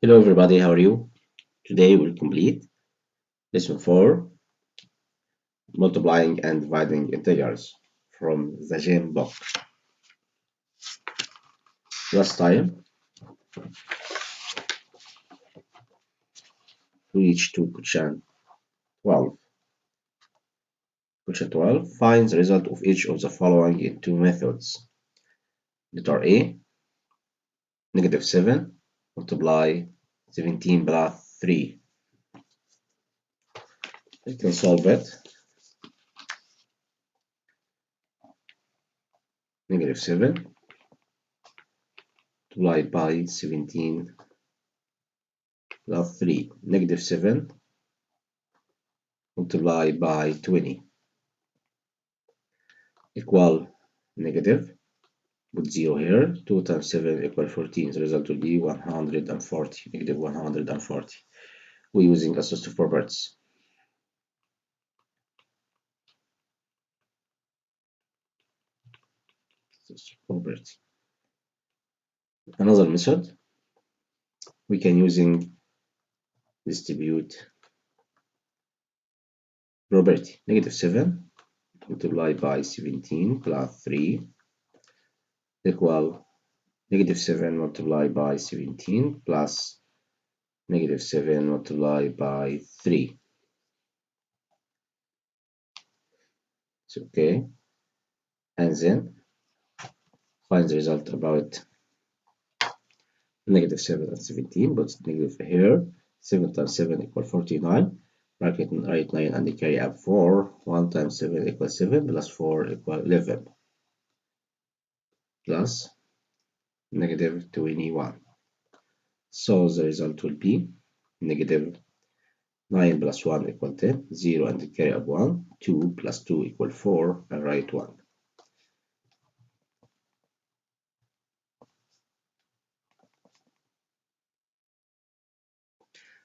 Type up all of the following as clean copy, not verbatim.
Hello everybody, how are you? Today we'll complete lesson 4, multiplying and dividing integers from the gem book. Last time we reached to question 12. Question 12 finds the result of each of the following in two methods. Letter A, negative 7 multiply 17 plus 3. We can solve it. Negative 7 multiplied by 17 plus 3. Negative 7 multiplied by 20 equal negative. Put 0 here. 2 times 7 equal 14. The result will be 140. Negative 140. We're using assistive properties. Another method, we can using distribute property. Negative 7 multiplied by 17 plus 3 equal negative 7 multiplied by 17 plus negative 7 multiplied by 3. It's okay. And then find the result about negative 7 and 17. Put negative here. 7 times 7 equal 49. Bracket and write 9 and carry up 4. 1 times 7 equals 7 plus 4 equal 11. Plus negative 21. So the result will be negative 9 plus 1 equal 10. 0 and carry up 1. 2 plus 2 equal 4 and write 1.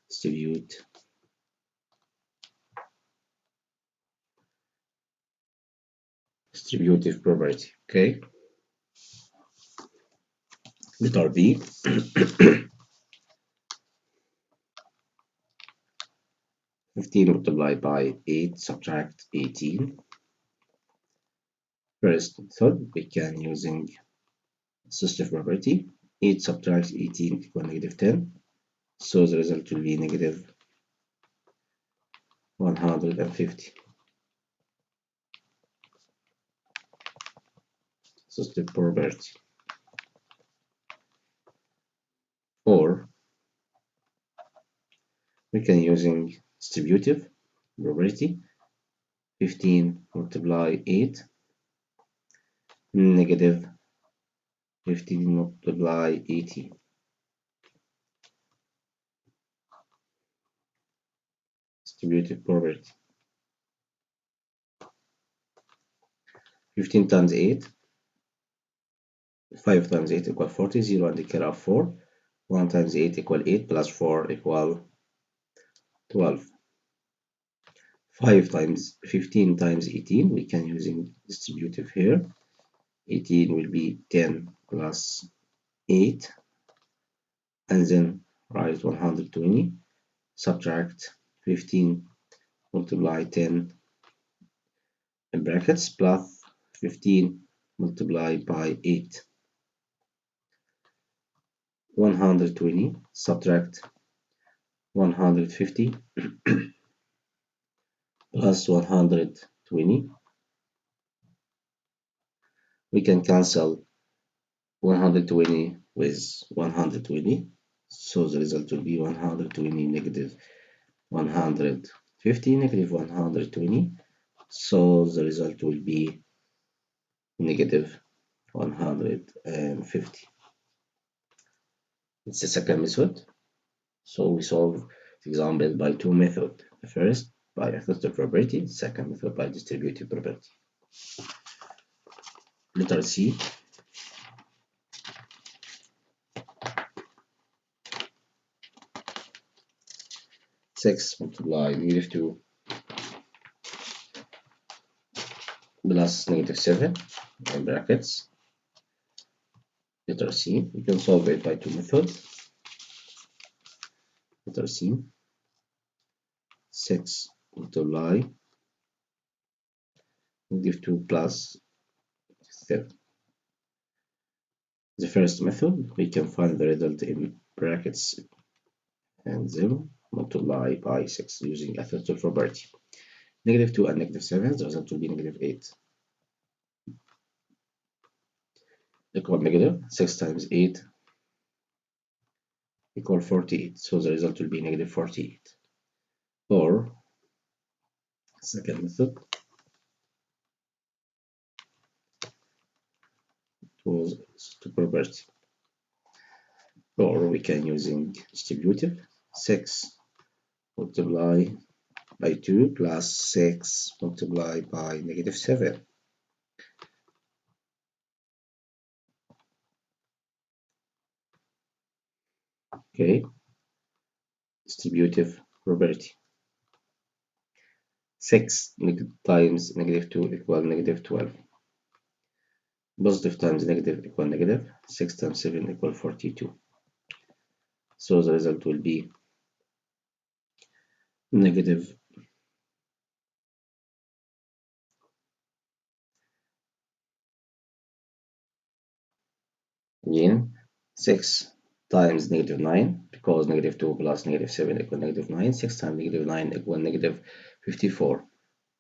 Distribute distributive property. Okay. Letter B. 15 multiplied by 8 subtract 18. First method, we can using assistive property. 8 subtract 18 equal negative 10. So the result will be negative 150. Assistive property. Or we can using distributive property. 15 multiply 8 negative 15 multiply 80. Distributive property. 15 times 8. 5 times 8 equal 40. 0 and the carry of 4. 1 times 8 equal 8 plus 4 equal 12. 5 times 15 times 18, we can using distributive here. 18 will be 10 plus 8, and then write 120. Subtract 15 multiply 10 in brackets plus 15 multiplied by 8. 120 subtract 150 plus 120. We can cancel 120 with 120. So the result will be 120 negative 150 negative 120. So the result will be negative 150. It's the second method. So we solve the example by two methods. The first by assistive property, the second method by distributive property. Letter C. 6 multiply negative 2 plus negative 7 in brackets. Letter C. We can solve it by two methods. letter C. 6 multiply -2 plus 7. The first method, we can find the result in brackets and then multiply by 6 using a third property. -2 and -7, the result will be -8. Equal -6 times 8 equal 48. So the result will be -48. Or second method, it was to property. Or we can using distributive 6 multiply by 2 plus 6 multiplied by -7. Okay, distributive property. 6 times -2 equal -12. Positive times negative equal negative. 6 times 7 equal 42. So the result will be negative again 6 times -9, because -2 plus -7 equal -9. 6 times -9 equal -54.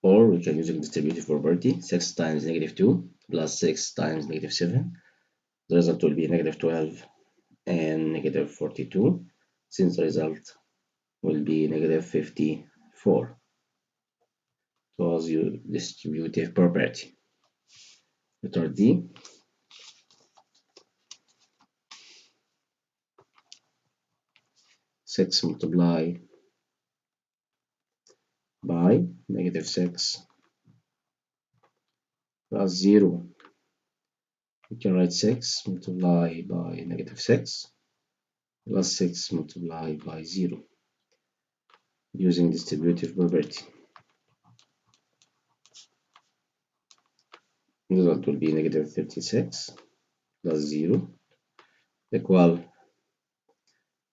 Or we can use a distributive property. 6 times -2 plus 6 times -7. The result will be -12 and -42. Since the result will be -54. It was your distributive property. Letter D. 6 multiply by -6 plus 0. We can write 6 multiply by -6 plus 6 multiply by 0 using distributive property. The result will be -36 plus 0 equal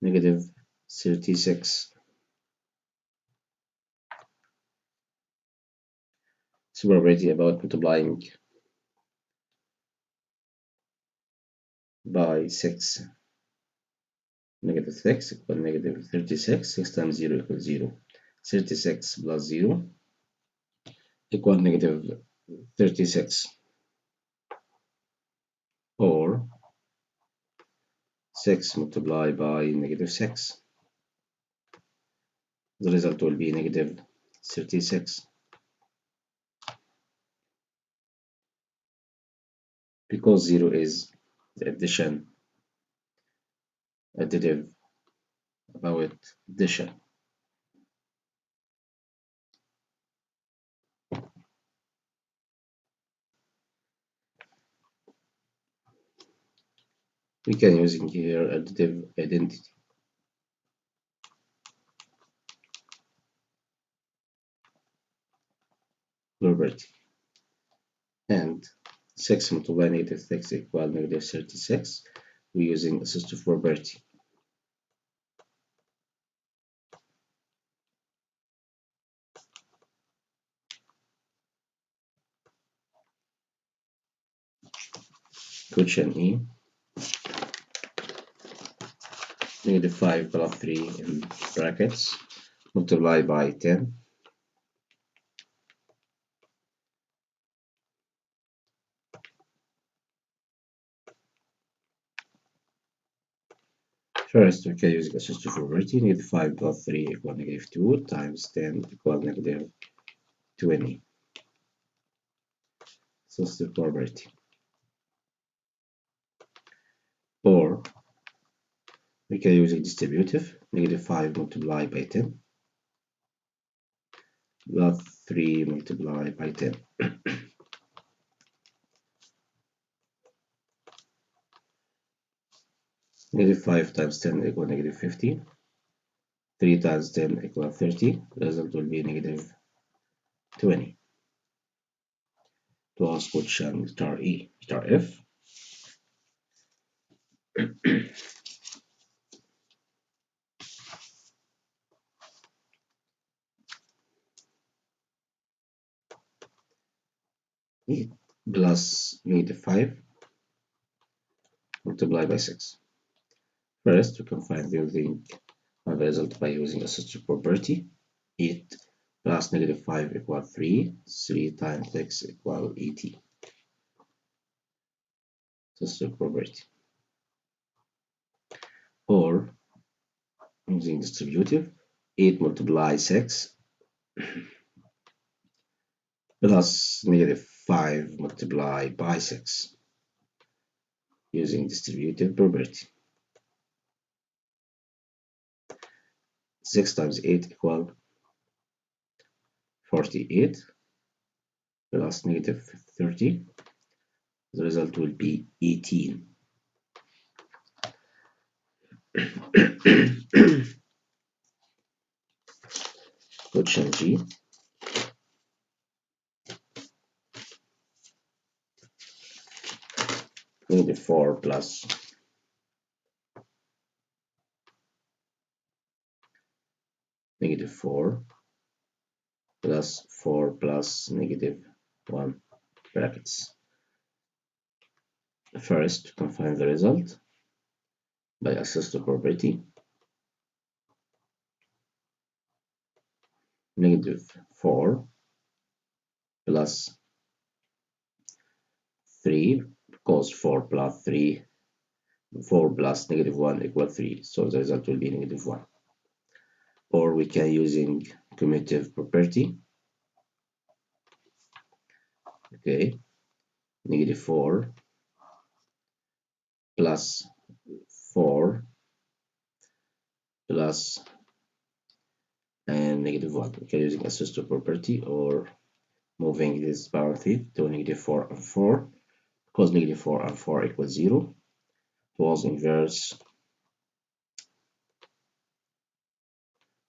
-36. It's a property about multiplying by 6. -6 equal -36. 6 times 0 equals 0. 36 plus 0 equal -36. Or 6 multiplied by -6. The result will be -36. Because 0 is the additive about addition. We can using here additive identity. Property. And 6 multiplied by -6 equal -36. We're using assistive property. Question E. -5 plus 3 in brackets multiplied by 10. First, we can use assistive property. -5 plus 3 equal -2 times 10 equal -20. Assistive property. Or we can use a distributive. -5 multiplied by 10 plus 3 multiplied by 10. -5 times 10 equal -50. 3 times 10 equal 30. The result will be -20. To ask question star E, star F. 8 plus -5 multiplied by 6. First, we can find the result by using assistive property. 8 plus -5 equal 3. 3 times 6 equal 18. Assistive property. Or using distributive, 8 multiply 6 plus -5 multiplied by 6 using distributive property. 6 times 8 equal 48 plus -30. The result will be 18. Question G. -4 plus -4 plus 4 plus -1 brackets. First, we can find the result by assistive property. -4 plus 3, because 4 plus -1 equal 3, so the result will be -1. Or we can using commutative property. Okay, -4 plus 4 plus and -1. We can using assistive property or moving this parenthesis to -4 and 4, because -4 and 4 equals 0. It was inverse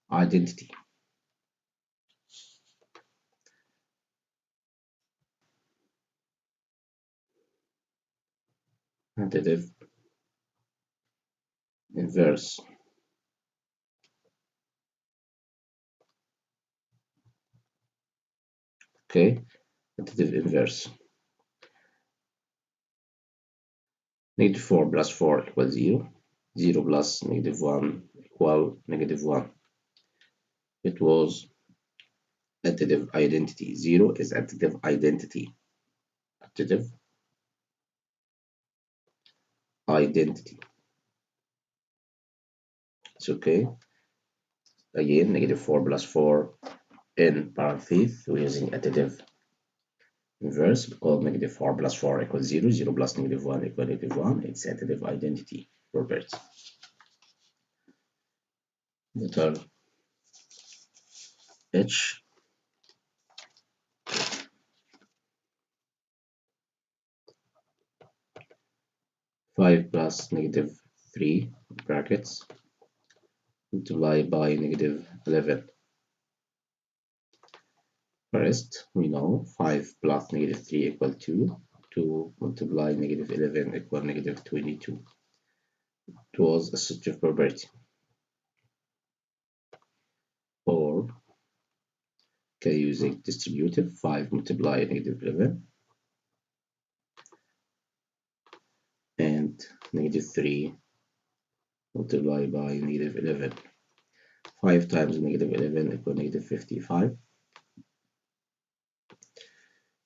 identity. Additive inverse. Okay, additive inverse. -4 plus 4 equals 0. 0 plus -1 equal -1. It was additive identity. 0 is additive identity. Additive identity. It's okay. Again, -4 plus 4 in parentheses. We're using additive inverse because -4 plus 4 equals 0. 0 plus -1 equals -1. It's additive identity property. Letter H. -5 plus -3 brackets multiplied by -11. First, we know 5 plus -3 equal 2. 2 multiply -11 equal -22. It was assistive property. Or can using distributive. 5 multiply -11 and -3 multiplied by -11. 5 times -11 equal -55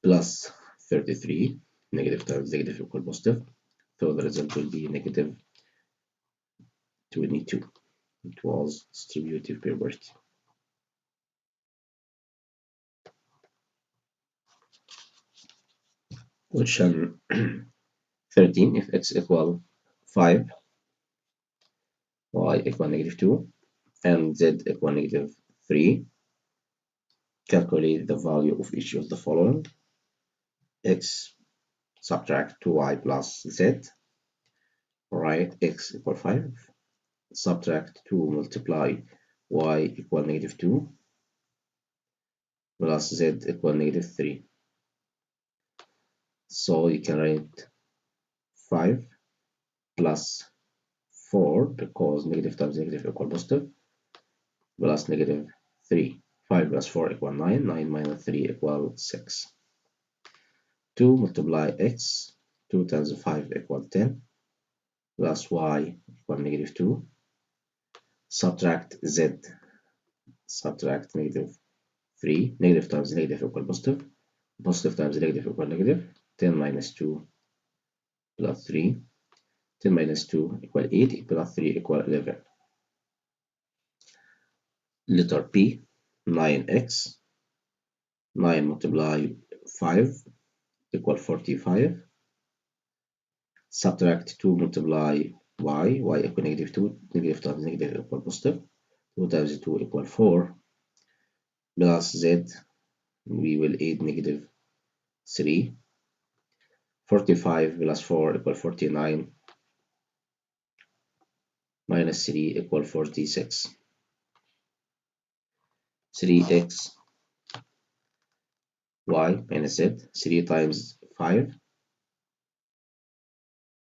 plus 33. Negative times negative equal positive. So the result will be -22. It was distributive property. Question 13. If x equal 5, y equal -2, and z equal -3, calculate the value of each of the following. X subtract 2y plus z. Write x equal 5. Subtract 2 multiply y equal -2 plus z equal -3. So you can write 5 plus 4 because negative times negative equal positive plus -3. 5 plus 4 equal 9. 9 minus 3 equal 6. 2 multiply x, 2 times 5 equal 10, plus y equal negative 2, subtract z, subtract negative 3, negative times negative equal positive, positive times negative equal negative, 10 minus 2 plus 3, 10 minus 2 equal 8, plus 3 equal 11. Letter P, 9x, 9 multiply 5 equal 45, subtract 2 multiply y equal negative 2, negative times negative equal positive, 2 times 2 equal 4, plus z, we will add negative 3, 45 plus 4 equal 49, minus 3 equal 46. 3x y minus z, 3 times 5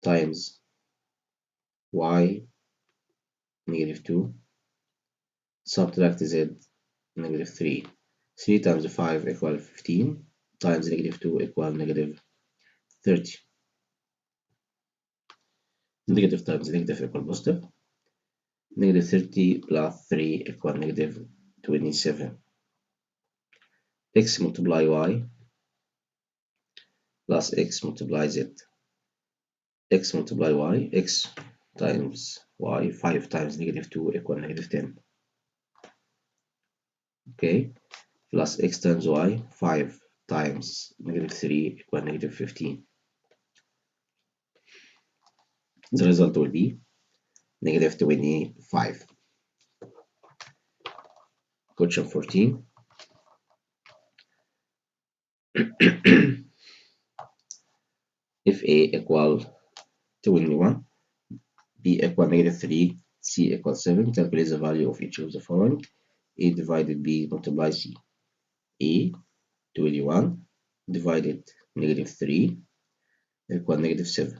times y negative 2, subtract z negative 3. 3 times 5 equal 15 times negative 2 equal negative 30. Negative times negative equal positive. Negative 30 plus 3 equal negative 27. X multiply y plus x multiply z. X multiply y, x times y, 5 times negative 2 equal negative 10. Okay, plus x times y, 5 times negative 3 equal negative 15. The result will be negative 25. Question 14. If A equal 21, B equal negative 3, C equal 7, calculate the value of each of the following. A divided B multiply C. A 21 divided negative 3 equal negative 7.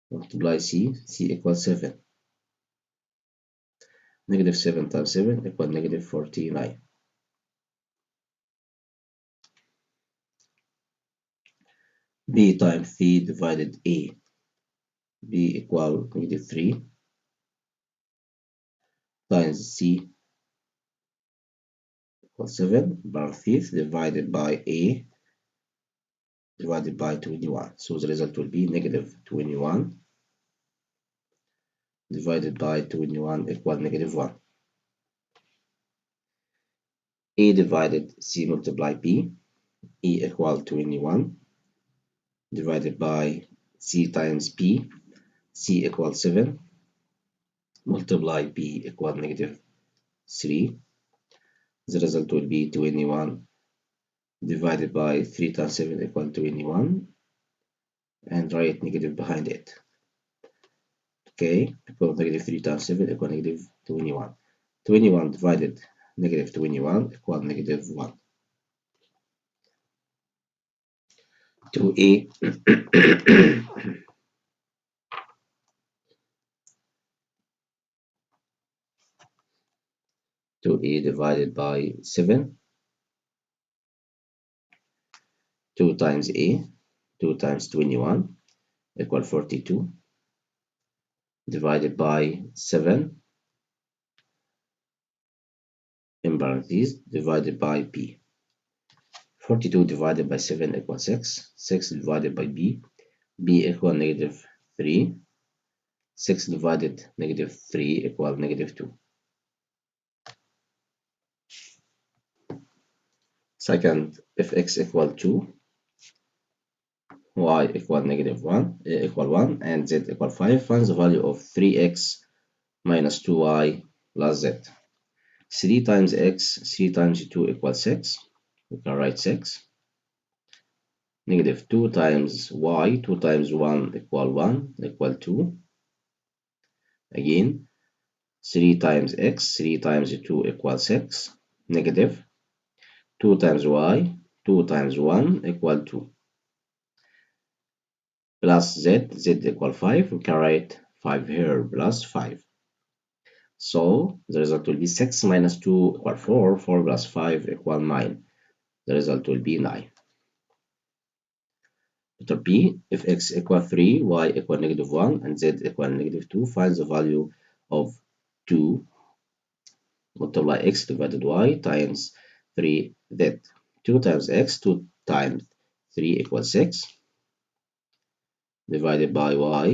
Multiply C, C equals 7. Negative 7 times 7 equal negative 49. B times C divided A. B equal negative 3 times C equal 7 parentheses divided by A divided by 21. So the result will be negative 21 divided by 21 equal negative 1. A divided C multiply B. E equal 21 divided by C times B. C equal 7 multiply B equal negative 3. The result will be 21 divided by 3 times 7 equal 21, and write negative behind it. Okay, because negative 3 times 7 equal negative 21. 21 divided negative 21 equal negative 1. 2a 2a divided by 7. 2 times a, 2 times 21 equal 42 divided by 7 in parentheses divided by b. 42 divided by 7 equals 6. 6 divided by b. b equal negative 3. 6 divided negative 3 equal negative 2. Second, if x equal 2, y equal negative 1, a equal 1, and z equal 5, find the value of 3x minus 2y plus z. 3 times x, 3 times 2 equals 6. We can write 6. Negative 2 times y, 2 times 1 equal 1, equal 2. Again, 3 times x, 3 times 2 equals 6. Negative 2 times y, 2 times 1 equal 2. Plus z, z equal 5. We can write 5 here plus 5. So the result will be 6 minus 2 equal 4. 4 plus 5 equal 9. The result will be 9. Letter B, if x equal 3, y equal -1, and z equal -2, find the value of 2 multiply x divided y times 3z. 2 times x, 2 times 3 equals 6, divided by y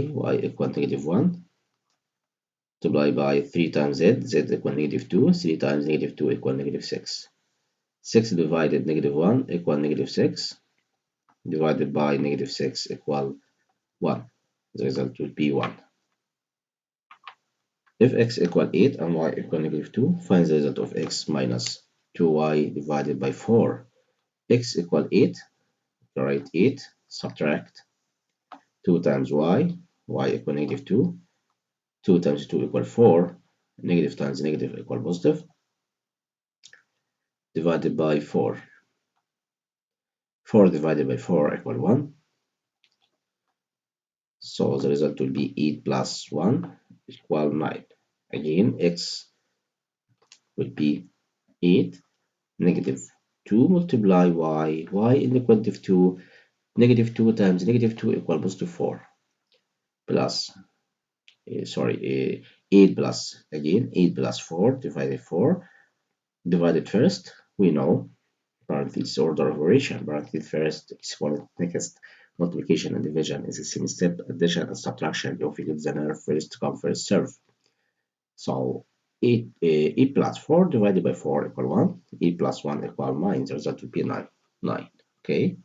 equal -1, multiply by 3 times z equal -2, 3 times -2 equal -6. 6 divided -1 equal -6, divided by -6 equal 1. The result will be 1. If x equal 8 and y equal -2, find the result of x minus 2y divided by 4. X equal 8, write 8, subtract 2 times y equal -2, 2 times 2 equal 4, negative times negative equal positive, divided by 4. 4 divided by 4 equal 1. So the result will be 8 plus 1 equal 9. Again, x will be 8, -2 multiply y inequality of 2, -2 times -2 equal positive 4, plus, 8 plus, again, 8 plus 4 divided 4, divided first, we know, parentheses order operation, parentheses first, next, multiplication and division is the same step, addition and subtraction, you get the nerve first come first serve. So 8 plus 4 divided by 4 equal 1, 8 plus 1 equal 9, the result will be 9. Okay,